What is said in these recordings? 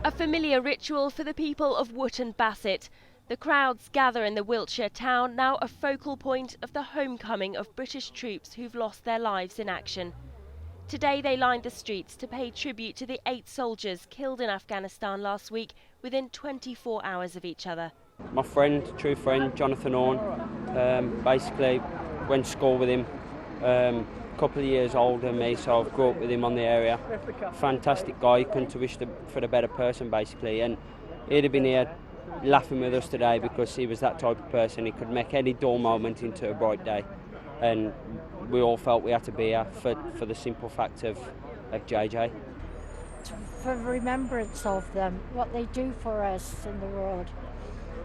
A familiar ritual for the people of Wootton Bassett. The crowds gather in the Wiltshire town, now a focal point of the homecoming of British troops who've lost their lives in action. Today they lined the streets to pay tribute to the 8 soldiers killed in Afghanistan last week within 24 hours of each other. My friend, true friend, Jonathan Horn, basically went to school with him, a couple of years older than me, so I've grew up with him on the area. Fantastic guy, couldn't wish for a better person basically, and he'd have been here laughing with us today because he was that type of person. He could make any dull moment into a bright day, and we all felt we had to be here for the simple fact of JJ. For remembrance of them, what they do for us in the world.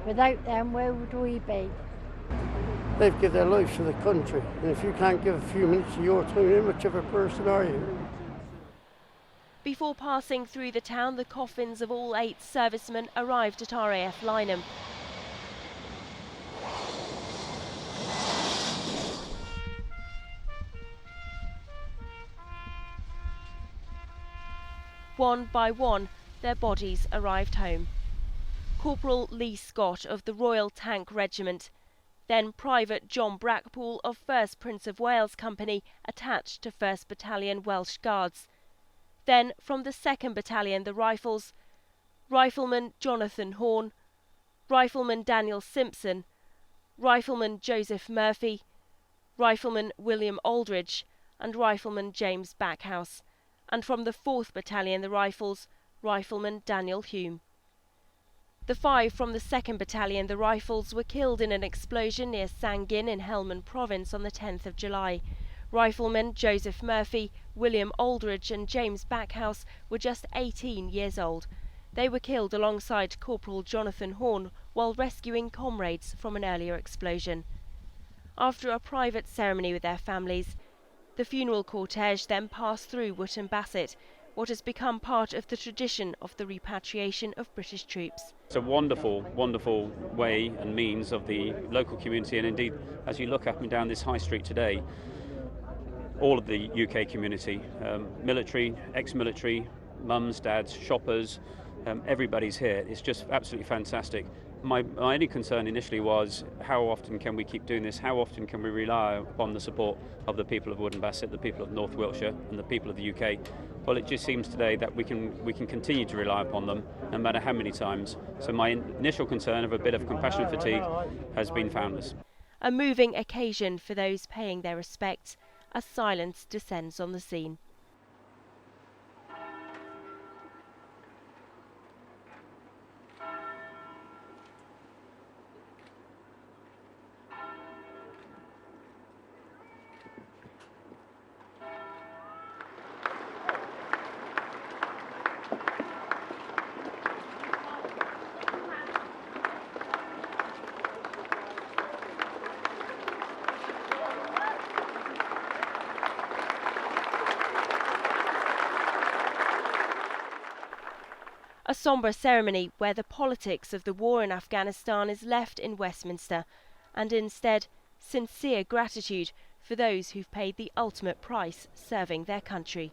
Without them, where would we be? They've given their lives for the country, and if you can't give a few minutes of your time, how much of a person are you? Before passing through the town, the coffins of all 8 servicemen arrived at RAF Lyneham. One by one, their bodies arrived home. Corporal Lee Scott of the Royal Tank Regiment, then Private John Brackpool of 1st Prince of Wales Company attached to 1st Battalion Welsh Guards. Then from the 2nd Battalion the Rifles, Rifleman Jonathan Horn, Rifleman Daniel Simpson, Rifleman Joseph Murphy, Rifleman William Aldridge and Rifleman James Backhouse, and from the 4th Battalion the Rifles, Rifleman Daniel Hume. The 5 from the 2nd Battalion the Rifles were killed in an explosion near Sangin in Helmand Province on the 10th of July. Riflemen Joseph Murphy, William Aldridge and James Backhouse were just 18 years old. They were killed alongside Corporal Jonathan Horn while rescuing comrades from an earlier explosion. After a private ceremony with their families, the funeral cortege then passed through Wootton Bassett, what has become part of the tradition of the repatriation of British troops. It's a wonderful, wonderful way and means of the local community, and indeed as you look up and down this high street today, all of the UK community, military, ex-military, mums, dads, shoppers, everybody's here. It's just absolutely fantastic. My only concern initially was how often can we keep doing this? How often can we rely upon the support of the people of Wootton Bassett, the people of North Wiltshire and the people of the UK? Well, it just seems today that we can continue to rely upon them no matter how many times. So my initial concern of a bit of compassion fatigue has been foundless. A moving occasion for those paying their respects as silence descends on the scene. A sombre ceremony where the politics of the war in Afghanistan is left in Westminster, and instead sincere gratitude for those who've paid the ultimate price serving their country.